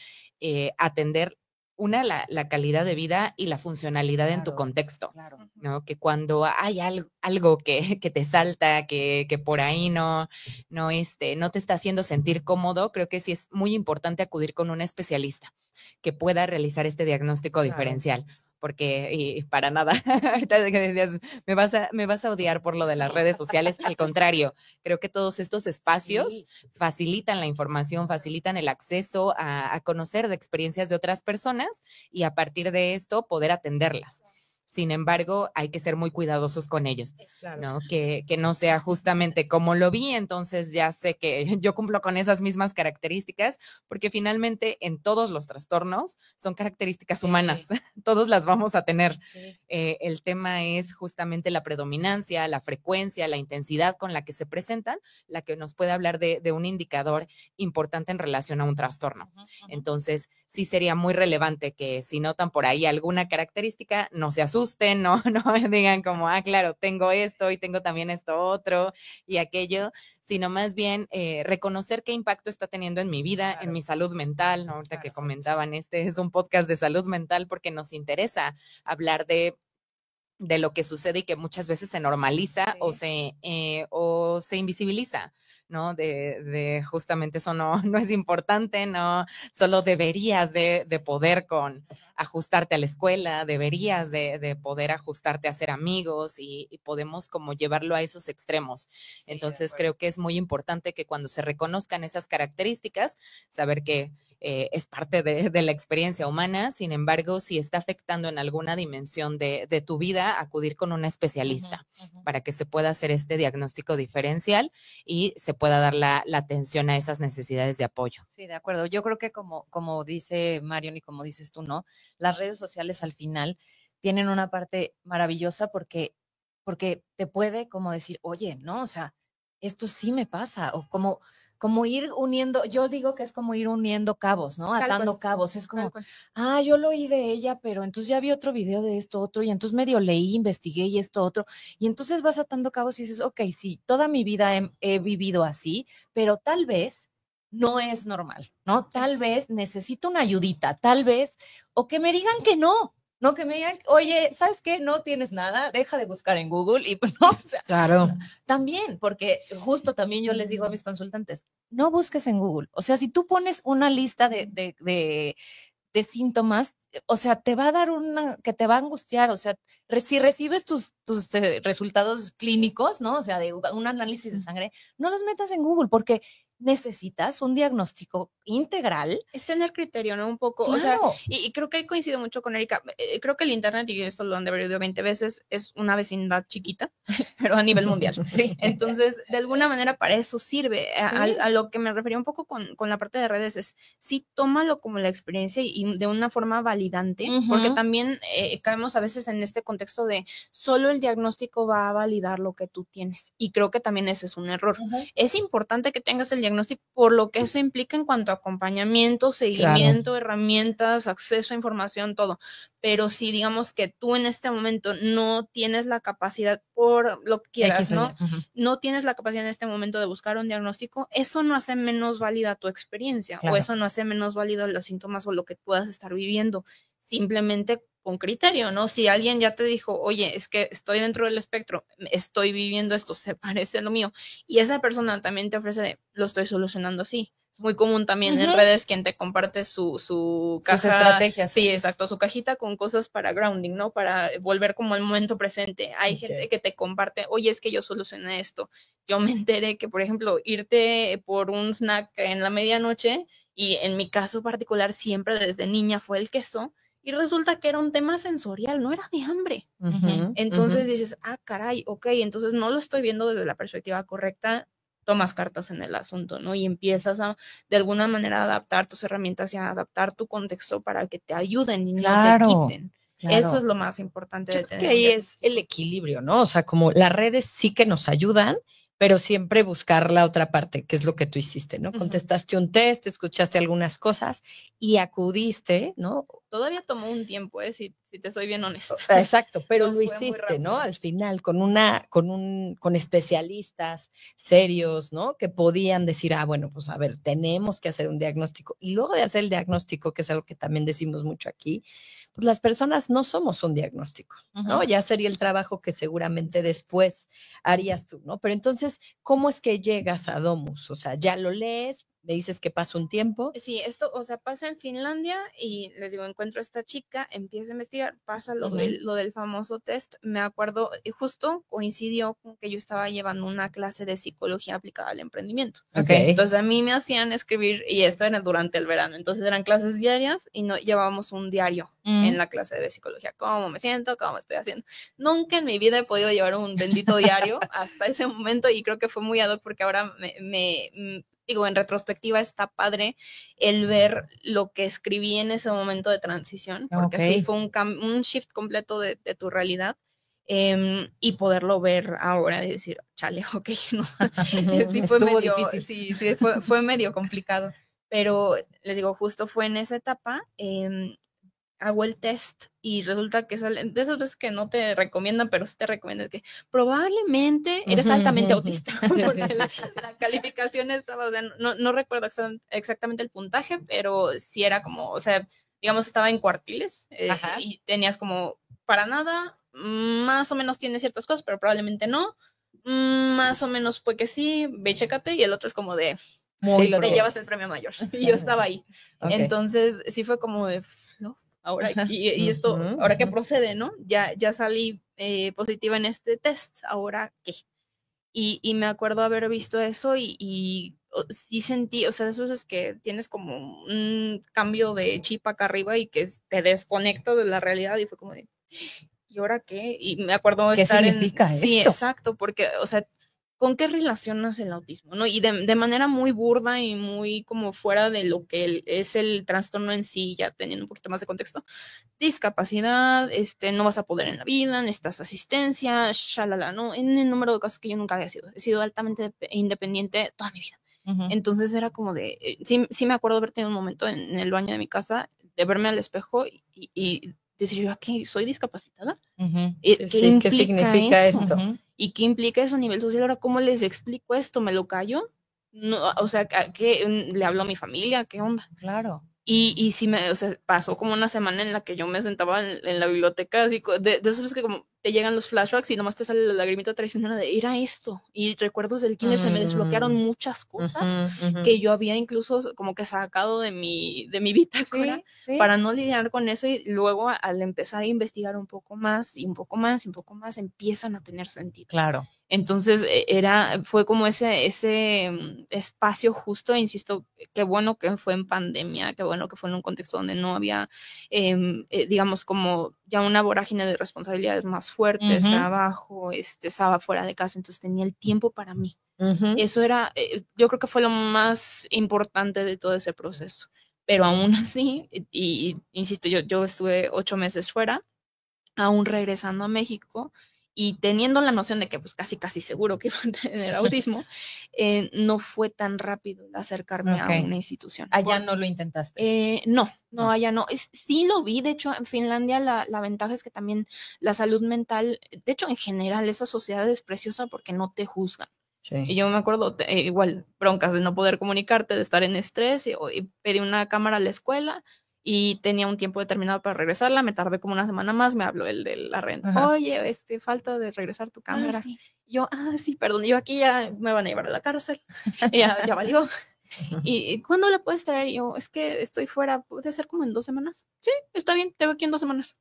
atender la calidad de vida y la funcionalidad en tu contexto, ¿no? Que cuando hay algo que te salta, que por ahí no te está haciendo sentir cómodo, creo que sí es muy importante acudir con un especialista que pueda realizar este diagnóstico diferencial. Porque, y para nada, ahorita que decías, me vas a odiar por lo de las redes sociales, al contrario, creo que todos estos espacios facilitan la información, facilitan el acceso a conocer de experiencias de otras personas y a partir de esto poder atenderlas. Sin embargo, hay que ser muy cuidadosos con ellos, ¿no? Que no sea justamente como lo vi, entonces ya sé que yo cumplo con esas mismas características, porque finalmente en todos los trastornos son características humanas, todos las vamos a tener. El tema es justamente la predominancia, la frecuencia, la intensidad con la que se presentan, la que nos puede hablar de un indicador importante en relación a un trastorno. Entonces, sí sería muy relevante que si notan por ahí alguna característica, no se asusten, no digan como, claro, tengo esto y tengo también esto otro y aquello, sino más bien reconocer qué impacto está teniendo en mi vida, en mi salud mental, ¿no? Ahorita que comentaban, este es un podcast de salud mental porque nos interesa hablar de lo que sucede y que muchas veces se normaliza o se invisibiliza, ¿no? De justamente eso no es importante, no, solo deberías de poder ajustarte a la escuela, deberías de poder ajustarte a ser amigos y podemos como llevarlo a esos extremos. Entonces creo que es muy importante que cuando se reconozcan esas características, saber que es parte de la experiencia humana, sin embargo, si está afectando en alguna dimensión de tu vida, acudir con un especialista para que se pueda hacer este diagnóstico diferencial y se pueda dar la atención a esas necesidades de apoyo. Sí, de acuerdo. Yo creo que como dice Marion y como dices tú, ¿no? Las redes sociales al final tienen una parte maravillosa porque te puede como decir, oye, ¿no? O sea, esto sí me pasa, o como ir uniendo, yo digo que es como ir uniendo cabos, ¿no? Atando cabos, es como, yo lo oí de ella, pero entonces ya vi otro video de esto otro, y entonces medio leí, investigué y esto otro, y entonces vas atando cabos y dices, ok, sí, toda mi vida he vivido así, pero tal vez no es normal, ¿no? Tal vez necesito una ayudita, tal vez, o que me digan que no, que me digan, oye, ¿sabes qué? No tienes nada, deja de buscar en Google y no, o sea, claro. También, porque justo también yo les digo a mis consultantes, no busques en Google. O sea, si tú pones una lista de síntomas, o sea, te va a dar que te va a angustiar, o sea, si recibes tus resultados clínicos, ¿no? O sea, de un análisis de sangre, no los metas en Google porque necesitas un diagnóstico integral. Es tener criterio, ¿no? Un poco, claro. O sea, y creo que ahí coincido mucho con Erika. Creo que el internet, y esto lo han de haber oído 20 veces, es una vecindad chiquita, pero a nivel mundial. Sí. Entonces, de alguna manera para eso sirve. A lo que me refería un poco con la parte de redes es, sí, tómalo como la experiencia y de una forma validante, porque también caemos a veces en este contexto de solo el diagnóstico va a validar lo que tú tienes. Y creo que también ese es un error. Es importante que tengas el diagnóstico diagnóstico por lo que eso implica en cuanto a acompañamiento, seguimiento, herramientas, acceso a información, todo. Pero si digamos que tú en este momento no tienes la capacidad, por lo que quieras, ¿no? No tienes la capacidad en este momento de buscar un diagnóstico, eso no hace menos válida tu experiencia, o eso no hace menos válido los síntomas o lo que puedas estar viviendo. Simplemente con criterio, ¿no? Si alguien ya te dijo, oye, es que estoy dentro del espectro, estoy viviendo esto, se parece a lo mío, y esa persona también te ofrece lo estoy solucionando así. Es muy común también en redes quien te comparte su caja. Sus estrategias. Sí, exacto, su cajita con cosas para grounding, ¿no? Para volver como al momento presente. Hay gente que te comparte, oye, es que yo solucioné esto. Yo me enteré que, por ejemplo, irte por un snack en la medianoche, y en mi caso particular siempre desde niña fue el queso, y resulta que era un tema sensorial, no era de hambre. Entonces dices, caray, ok, entonces no lo estoy viendo desde la perspectiva correcta, tomas cartas en el asunto, ¿no? Y empiezas a, de alguna manera, adaptar tus herramientas y a adaptar tu contexto para que te ayuden y no te quiten. Eso es lo más importante de tener. Que ahí es el equilibrio, ¿no? O sea, como las redes sí que nos ayudan, pero siempre buscar la otra parte, que es lo que tú hiciste, ¿no? Contestaste un test, escuchaste algunas cosas y acudiste, ¿no? Todavía tomó un tiempo, si te soy bien honesta. Exacto, pero no, lo hiciste, ¿no? Al final, con especialistas serios, ¿no? Que podían decir, bueno, pues a ver, tenemos que hacer un diagnóstico. Y luego de hacer el diagnóstico, que es algo que también decimos mucho aquí, pues las personas no somos un diagnóstico, ¿no? Ya sería el trabajo que seguramente después harías tú, ¿no? Pero entonces, ¿cómo es que llegas a Domus? O sea, ya lo lees, me dices que pasa un tiempo. Sí, esto, o sea, pasa en Finlandia y les digo, encuentro a esta chica, empiezo a investigar, pasa lo del famoso test. Me acuerdo, y justo coincidió con que yo estaba llevando una clase de psicología aplicada al emprendimiento. Entonces a mí me hacían escribir, y esto era durante el verano, entonces eran clases diarias y no llevábamos un diario en la clase de psicología. ¿Cómo me siento? ¿Cómo estoy haciendo? Nunca en mi vida he podido llevar un bendito diario hasta ese momento, y creo que fue muy ad hoc porque ahora digo, en retrospectiva está padre el ver lo que escribí en ese momento de transición, porque sí fue un shift completo de tu realidad, y poderlo ver ahora y decir, chale, ok, no. Sí fue medio difícil. Sí, fue medio complicado, pero les digo, justo fue en esa etapa, hago el test y resulta que salen de esas veces que no te recomiendan, pero sí te recomiendan que probablemente eres altamente autista, porque la calificación estaba, o sea, no recuerdo exactamente el puntaje, pero sí era como, o sea, digamos, estaba en cuartiles, y tenías como, para nada, más o menos tienes ciertas cosas, pero probablemente no, más o menos fue que sí, ve y chécate, y el otro es como de, te llevas el premio mayor, y yo estaba ahí. Entonces sí fue como de, ¿no? Ahora, y esto, ahora que procede, ¿no? Ya salí positiva en este test, ¿ahora qué? Y me acuerdo haber visto eso y sí sentí, o sea, eso es que tienes como un cambio de chip acá arriba y que te desconecta de la realidad, y fue como de, ¿y ahora qué? Y me acuerdo estar en... Sí, exacto, porque, o sea, ¿con qué relacionas el autismo? ¿No? Y de manera muy burda y muy como fuera de lo que es el trastorno en sí, ya teniendo un poquito más de contexto, discapacidad, no vas a poder en la vida, necesitas asistencia, shalala, ¿no? En el número de cosas que yo nunca había sido. He sido altamente independiente toda mi vida. Entonces era como de, sí me acuerdo haber tenido un momento en el baño de mi casa, de verme al espejo y decir, yo aquí soy discapacitada. ¿Qué significa esto? ¿Y qué implica eso a nivel social? Ahora, ¿cómo les explico esto? ¿Me lo callo? No, o sea, ¿qué le hablo a mi familia? ¿Qué onda? Claro. Y sí o sea, pasó como una semana en la que yo me sentaba en la biblioteca, así de esas veces que como te llegan los flashbacks y nomás te sale la lagrimita traicionera de era esto. Y recuerdos del kinder se me desbloquearon muchas cosas que yo había incluso como que sacado de mi bitácora para no lidiar con eso, y luego al empezar a investigar un poco más y un poco más y un poco más empiezan a tener sentido. Claro. Entonces fue como ese espacio justo, insisto, qué bueno que fue en pandemia, qué bueno que fue en un contexto donde no había, digamos, como ya una vorágine de responsabilidades más fuertes, trabajo, estaba fuera de casa, entonces tenía el tiempo para mí. Eso era, yo creo que fue lo más importante de todo ese proceso. Pero aún así, y insisto, yo estuve 8 meses fuera, aún regresando a México, y teniendo la noción de que pues casi seguro que iba a tener autismo, no fue tan rápido el acercarme a una institución. ¿Allá no lo intentaste? No, allá no. Sí lo vi, de hecho en Finlandia la ventaja es que también la salud mental, de hecho en general esa sociedad es preciosa porque no te juzgan. Sí. Y yo me acuerdo, igual, broncas de no poder comunicarte, de estar en estrés, y pedí una cámara a la escuela y tenía un tiempo determinado para regresarla, me tardé como una semana más, me habló el de la renta. Ajá. Oye, falta de regresar tu cámara. Sí. Yo, sí, perdón, yo aquí ya me van a llevar a la cárcel, ya valió. ¿Y cuándo la puedes traer? Y yo, es que estoy fuera, ¿puede ser como en 2 semanas? Sí, está bien, te veo aquí en 2 semanas.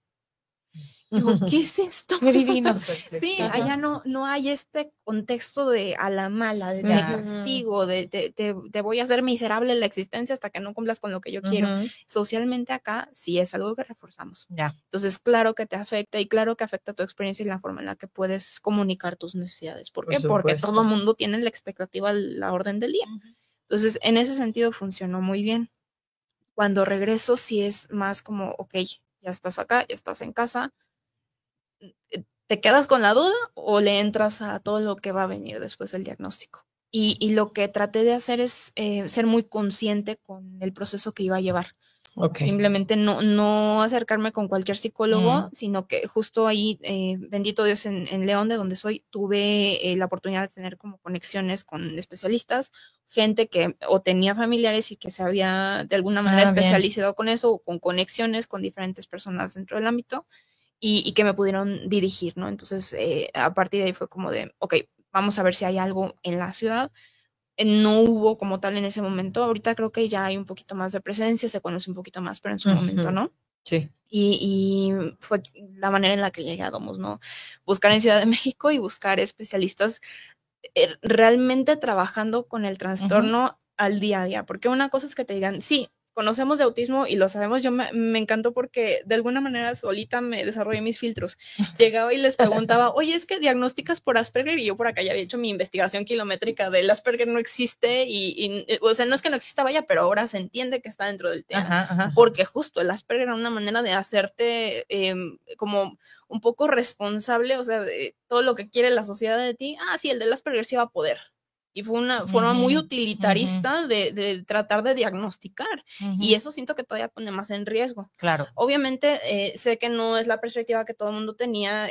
Digo, ¿qué es esto? Qué divinos. Sí, allá no hay este contexto de a la mala, de te castigo, de te voy a hacer miserable la existencia hasta que no cumplas con lo que yo quiero. Socialmente acá sí es algo que reforzamos. Entonces, claro que te afecta y claro que afecta tu experiencia y la forma en la que puedes comunicar tus necesidades. ¿Por qué? Porque todo el mundo tiene la expectativa, la orden del día. Entonces, en ese sentido funcionó muy bien. Cuando regreso sí es más como, ok, ya estás acá, ya estás en casa, ¿te quedas con la duda o le entras a todo lo que va a venir después del diagnóstico? Y lo que traté de hacer es ser muy consciente con el proceso que iba a llevar. Simplemente no acercarme con cualquier psicólogo, sino que justo ahí, bendito Dios, en León, de donde soy, tuve la oportunidad de tener como conexiones con especialistas, gente que o tenía familiares y que se había de alguna manera especializado con eso, o con conexiones con diferentes personas dentro del ámbito. Y que me pudieron dirigir, ¿no? Entonces, a partir de ahí fue como de, ok, vamos a ver si hay algo en la ciudad. No hubo como tal en ese momento. Ahorita creo que ya hay un poquito más de presencia, se conoce un poquito más, pero en su momento no. Sí. Y fue la manera en la que llegamos, ¿no? Buscar en Ciudad de México y buscar especialistas realmente trabajando con el trastorno al día a día. Porque una cosa es que te digan, sí, conocemos de autismo y lo sabemos. Yo me encantó porque de alguna manera solita me desarrollé mis filtros. Llegaba y les preguntaba, oye, es que diagnosticas por Asperger, y yo por acá ya había hecho mi investigación kilométrica del Asperger, no existe y o sea, no es que no exista, vaya, pero ahora se entiende que está dentro del tema. Porque justo el Asperger era una manera de hacerte como un poco responsable, o sea, de todo lo que quiere la sociedad de ti. Sí, el del Asperger sí va a poder. Y fue una forma muy utilitarista de tratar de diagnosticar. Y eso siento que todavía pone más en riesgo. Claro. Obviamente, sé que no es la perspectiva que todo el mundo tenía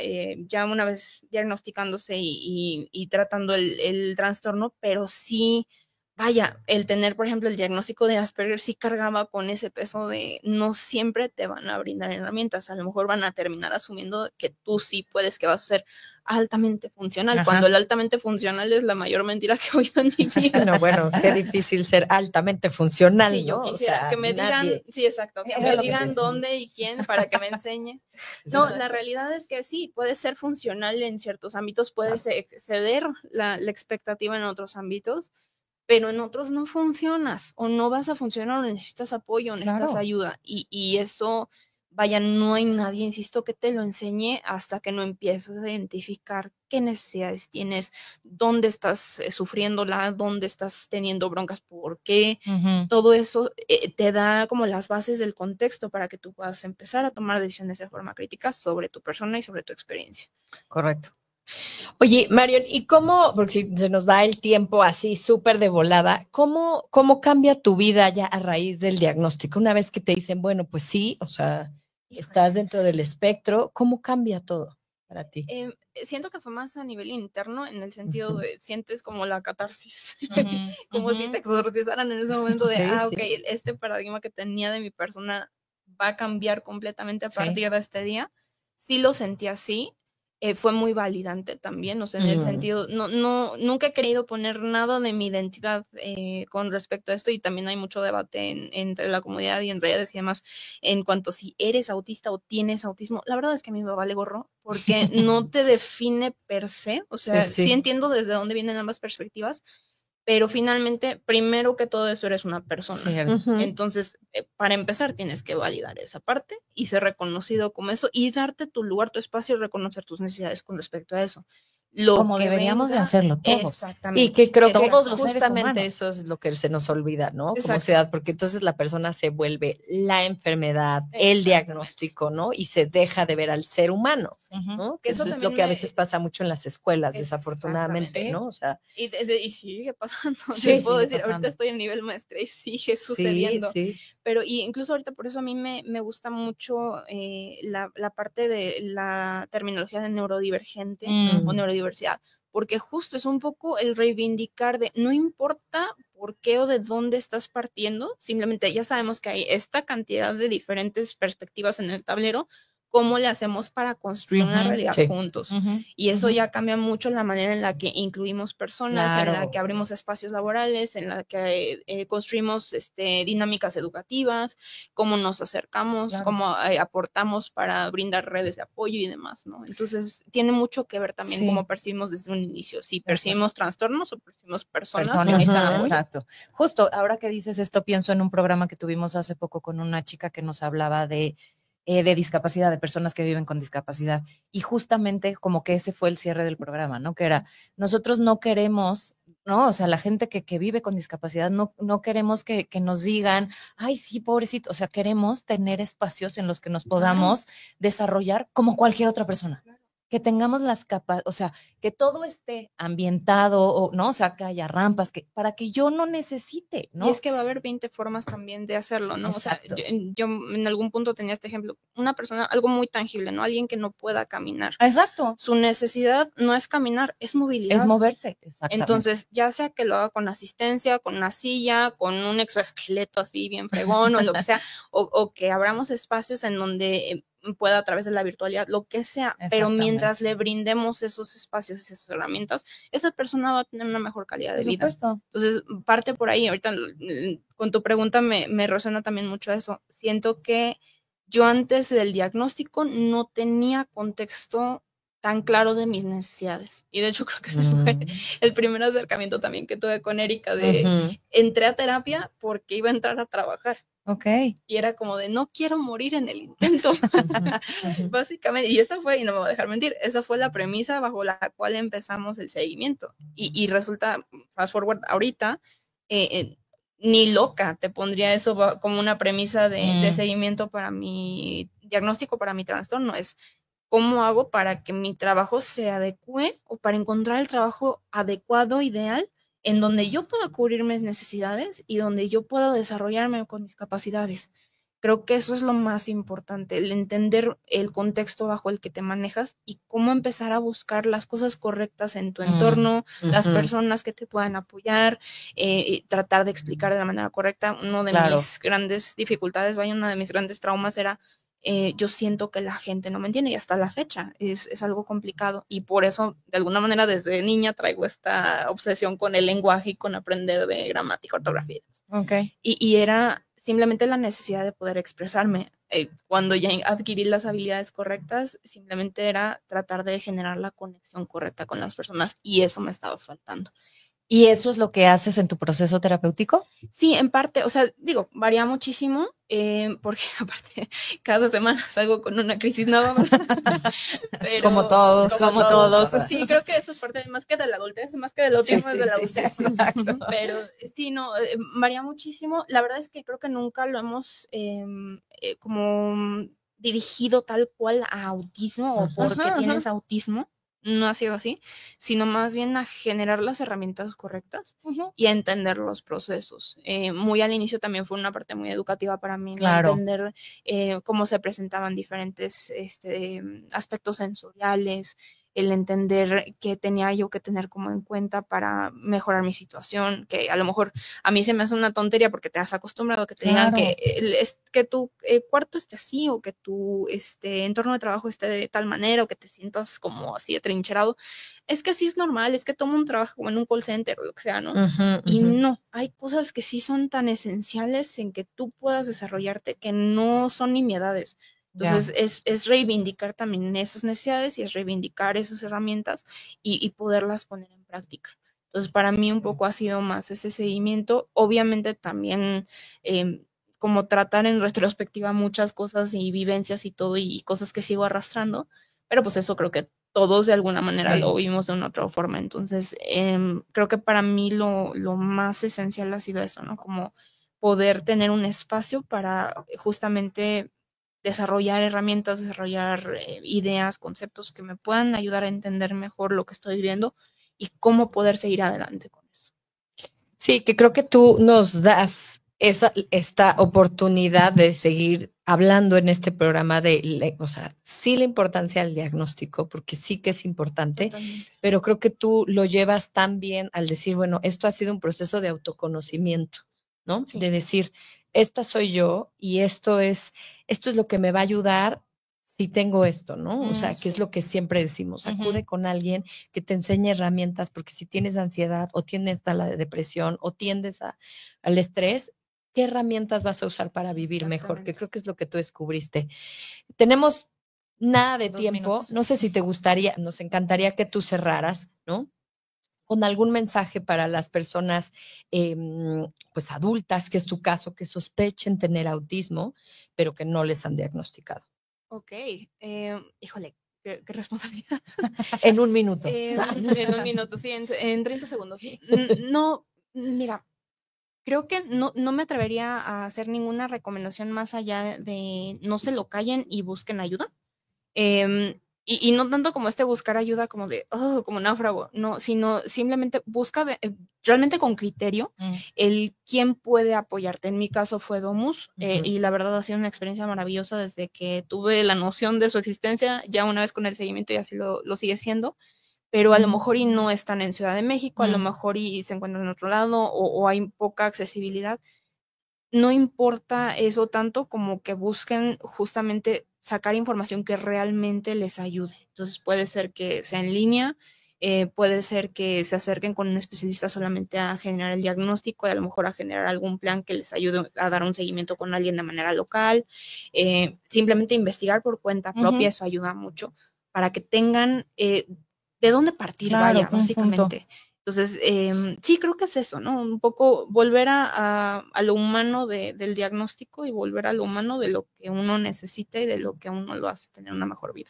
ya una vez diagnosticándose y tratando el trastorno, pero sí, vaya, el tener, por ejemplo, el diagnóstico de Asperger sí cargaba con ese peso de no siempre te van a brindar herramientas. A lo mejor van a terminar asumiendo que tú sí puedes, que vas a ser altamente funcional, cuando el altamente funcional es la mayor mentira que he oído en mi vida. No, bueno, qué difícil ser altamente funcional, sí, ¿no? Yo quisiera que me digan, sí, exacto, que me digan dónde y quién para que me enseñe. No, la realidad es que sí, puedes ser funcional en ciertos ámbitos, puedes exceder la expectativa en otros ámbitos, pero en otros no funcionas, o no vas a funcionar, o necesitas apoyo, o necesitas ayuda, y eso... Vaya, no hay nadie, insisto, que te lo enseñe hasta que no empieces a identificar qué necesidades tienes, dónde estás sufriéndola, dónde estás teniendo broncas, por qué. Todo eso te da como las bases del contexto para que tú puedas empezar a tomar decisiones de forma crítica sobre tu persona y sobre tu experiencia. Correcto. Oye, Marion, ¿y cómo, porque si se nos va el tiempo así súper de volada, ¿cómo cambia tu vida ya a raíz del diagnóstico? Una vez que te dicen, bueno, pues sí, o sea, estás dentro del espectro, ¿cómo cambia todo para ti? Siento que fue más a nivel interno, en el sentido de sientes como la catarsis, como si te exorcizaran en ese momento de, ok, este paradigma que tenía de mi persona va a cambiar completamente a partir de este día. Sí lo sentí así. Fue muy validante también, o sea, en el sentido, nunca he querido poner nada de mi identidad con respecto a esto, y también hay mucho debate entre la comunidad y en redes y demás en cuanto a si eres autista o tienes autismo. La verdad es que a mí me vale gorro, porque no te define per se, o sea, sí entiendo desde dónde vienen ambas perspectivas, pero finalmente, primero que todo eso, eres una persona. Entonces, para empezar, tienes que validar esa parte y ser reconocido como eso, y darte tu lugar, tu espacio, y reconocer tus necesidades con respecto a eso. como deberíamos de hacerlo todos. Exactamente. Y que creo que todos los seres justamente humanos. eso es lo que se nos olvida, ¿no? Como Exacto. sociedad, porque entonces la persona se vuelve la enfermedad, el diagnóstico, ¿no? Y se deja de ver al ser humano, ¿no? Que Eso eso es lo también que a veces pasa mucho en las escuelas, desafortunadamente, Exactamente. ¿no? O sea, Y sigue pasando. Sí, Les puedo sigue decir, pasando. ahorita estoy en nivel maestría y sigue sí, sucediendo. sí. Pero y incluso ahorita por eso a mí me gusta mucho la parte de la terminología de neurodivergente o neurodiversidad, porque justo es un poco el reivindicar de no importa por qué o de dónde estás partiendo, simplemente ya sabemos que hay esta cantidad de diferentes perspectivas en el tablero, ¿cómo le hacemos para construir una realidad sí. juntos? Y eso ya cambia mucho la manera en la que incluimos personas, en la que abrimos espacios laborales, en la que construimos dinámicas educativas, cómo nos acercamos, cómo aportamos para brindar redes de apoyo y demás, ¿no? Entonces, tiene mucho que ver también cómo percibimos desde un inicio, si percibimos trastornos o percibimos personas que necesitan apoyo. Exacto. Justo, ahora que dices esto, pienso en un programa que tuvimos hace poco con una chica que nos hablaba de discapacidad, de personas que viven con discapacidad. Y justamente como que ese fue el cierre del programa, ¿no? Que era, nosotros no queremos, ¿no? O sea, la gente que vive con discapacidad, no queremos que nos digan, ay, sí, pobrecito. O sea, queremos tener espacios en los que nos podamos desarrollar como cualquier otra persona. Que tengamos las capacidades, o sea, que todo esté ambientado, o, ¿no? O sea, que haya rampas, para que yo no necesite, ¿no? Y es que va a haber 20 formas también de hacerlo, ¿no? Exacto. O sea, yo en algún punto tenía este ejemplo, una persona, algo muy tangible, ¿no? Alguien que no pueda caminar. Exacto. Su necesidad no es caminar, es movilidad. Es moverse, exactamente. Entonces, ya sea que lo haga con asistencia, con una silla, con un exoesqueleto así bien fregón o lo que sea, o que abramos espacios en donde pueda a través de la virtualidad, lo que sea, pero mientras le brindemos esos espacios y esas herramientas, esa persona va a tener una mejor calidad de vida. Entonces, parte por ahí, ahorita con tu pregunta me resuena también mucho eso. Siento que yo antes del diagnóstico no tenía contexto tan claro de mis necesidades. Y de hecho creo que ese fue el primer acercamiento también que tuve con Erika de entré a terapia porque iba a entrar a trabajar. Y era como de no quiero morir en el intento. Básicamente, y esa fue, y no me voy a dejar mentir, esa fue la premisa bajo la cual empezamos el seguimiento. Y resulta, fast forward ahorita, ni loca te pondría eso como una premisa de seguimiento para mi diagnóstico, para mi trastorno. Es cómo hago para que mi trabajo se adecue o para encontrar el trabajo adecuado, ideal, en donde yo pueda cubrir mis necesidades y donde yo pueda desarrollarme con mis capacidades. Creo que eso es lo más importante, el entender el contexto bajo el que te manejas y cómo empezar a buscar las cosas correctas en tu entorno, las personas que te puedan apoyar, y tratar de explicar de la manera correcta. Una de mis grandes dificultades, una de mis grandes traumas era yo siento que la gente no me entiende y hasta la fecha es algo complicado y por eso de alguna manera desde niña traigo esta obsesión con el lenguaje y con aprender de gramática, ortografía. Y era simplemente la necesidad de poder expresarme. Cuando ya adquirí las habilidades correctas, simplemente era tratar de generar la conexión correcta con las personas y eso me estaba faltando. ¿Y eso es lo que haces en tu proceso terapéutico? Sí, en parte, o sea, digo, varía muchísimo, porque aparte cada semana salgo con una crisis nueva. Pero, como todos. Sí, creo que eso es parte más que de la adultez, más que del autismo, de la adultez. Pero sí, no, varía muchísimo. La verdad es que creo que nunca lo hemos como dirigido tal cual a autismo o porque tienes autismo. No ha sido así, sino más bien a generar las herramientas correctas y a entender los procesos. Muy al inicio también fue una parte muy educativa para mí, ¿no? Entender cómo se presentaban diferentes aspectos sensoriales, el entender qué tenía yo que tener como en cuenta para mejorar mi situación, que a lo mejor a mí se me hace una tontería porque te has acostumbrado a que te digan que tu cuarto esté así o que tu entorno de trabajo esté de tal manera o que te sientas como así atrincherado. Es que así es normal, es que tomo un trabajo como en un call center o lo que sea, ¿no? Y no, hay cosas que sí son tan esenciales en que tú puedas desarrollarte que no son nimiedades. Entonces es reivindicar también esas necesidades y es reivindicar esas herramientas y poderlas poner en práctica. Entonces para mí un poco ha sido más ese seguimiento. Obviamente también como tratar en retrospectiva muchas cosas y vivencias y todo y cosas que sigo arrastrando, pero pues eso creo que todos de alguna manera lo vimos de una otra forma. Entonces, creo que para mí lo más esencial ha sido eso, ¿no? Como poder tener un espacio para justamente desarrollar herramientas, desarrollar ideas, conceptos que me puedan ayudar a entender mejor lo que estoy viviendo y cómo poder seguir adelante con eso. Sí, que creo que tú nos das esta oportunidad de seguir hablando en este programa o sea, sí la importancia del diagnóstico, porque sí que es importante, Totalmente. pero creo que tú lo llevas tan bien al decir, bueno, esto ha sido un proceso de autoconocimiento, ¿no? Sí. De decir, esta soy yo y esto es lo que me va a ayudar si tengo esto, ¿no? O sea, que es lo que siempre decimos, acude con alguien que te enseñe herramientas, porque si tienes ansiedad o tienes a la depresión o tiendes al estrés, ¿qué herramientas vas a usar para vivir mejor? Que creo que es lo que tú descubriste. Tenemos nada de 2 tiempo. minutos. No sé si te gustaría, nos encantaría que tú cerraras, ¿no? Con algún mensaje para las personas, pues adultas, que es tu caso, que sospechen tener autismo, pero que no les han diagnosticado. Ok, híjole, qué responsabilidad. En un minuto. En un minuto, sí, en 30 segundos. No, mira, creo que no me atrevería a hacer ninguna recomendación más allá de no se lo callen y busquen ayuda. Y no tanto como buscar ayuda como de, como náufrago, no, sino simplemente busca realmente con criterio el quién puede apoyarte. En mi caso fue Domus, y la verdad ha sido una experiencia maravillosa desde que tuve la noción de su existencia, ya una vez con el seguimiento y así lo sigue siendo, pero a lo mejor y no están en Ciudad de México, a lo mejor y se encuentran en otro lado o hay poca accesibilidad. No importa eso tanto como que busquen justamente sacar información que realmente les ayude. Entonces puede ser que sea en línea, puede ser que se acerquen con un especialista solamente a generar el diagnóstico y a lo mejor a generar algún plan que les ayude a dar un seguimiento con alguien de manera local. Simplemente investigar por cuenta propia, eso ayuda mucho para que tengan de dónde partir, Claro, vaya, básicamente. Entonces, sí, creo que es eso, ¿no? Un poco volver a lo humano del diagnóstico y volver a lo humano de lo que uno necesita y de lo que a uno lo hace tener una mejor vida.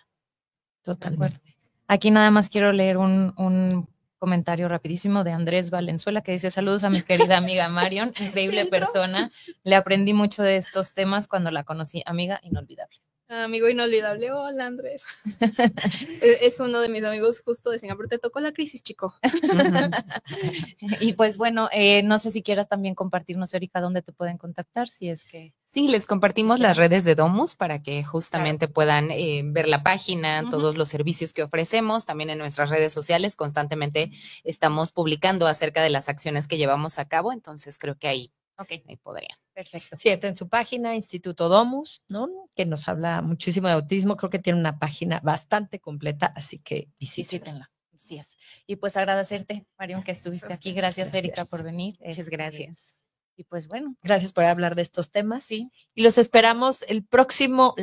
Totalmente. Aquí nada más quiero leer un comentario rapidísimo de Andrés Valenzuela que dice: saludos a mi querida amiga Marion, increíble persona. Le aprendí mucho de estos temas cuando la conocí, amiga inolvidable. Amigo inolvidable, hola Andrés. Es uno de mis amigos justo de Singapur. Te tocó la crisis, chico. Y pues bueno, no sé si quieras también compartirnos, Erika, dónde te pueden contactar, si es que... Sí, les compartimos las redes de Domus para que justamente puedan ver la página, Ujú. todos los servicios que ofrecemos. También en nuestras redes sociales constantemente estamos publicando acerca de las acciones que llevamos a cabo. Entonces creo que ahí podrían. Perfecto. Sí, está en su página, Instituto Domus, ¿no? Que nos habla muchísimo de autismo. Creo que tiene una página bastante completa, así que visítenla. Así es. Y pues agradecerte, Marion, que estuviste aquí. Gracias, Erika, por venir. Muchas gracias. Y pues bueno, Gracias por hablar de estos temas. sí. Y los esperamos el próximo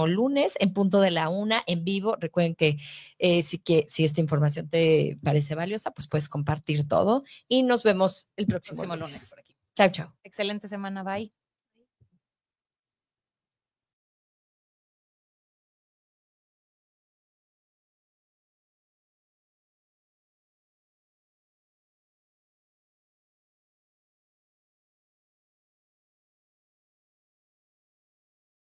lunes en punto de la 1 en vivo. Recuerden que si esta información te parece valiosa, pues puedes compartir todo. Y nos vemos el próximo lunes. Por aquí. Chao, chao. Excelente semana. Bye.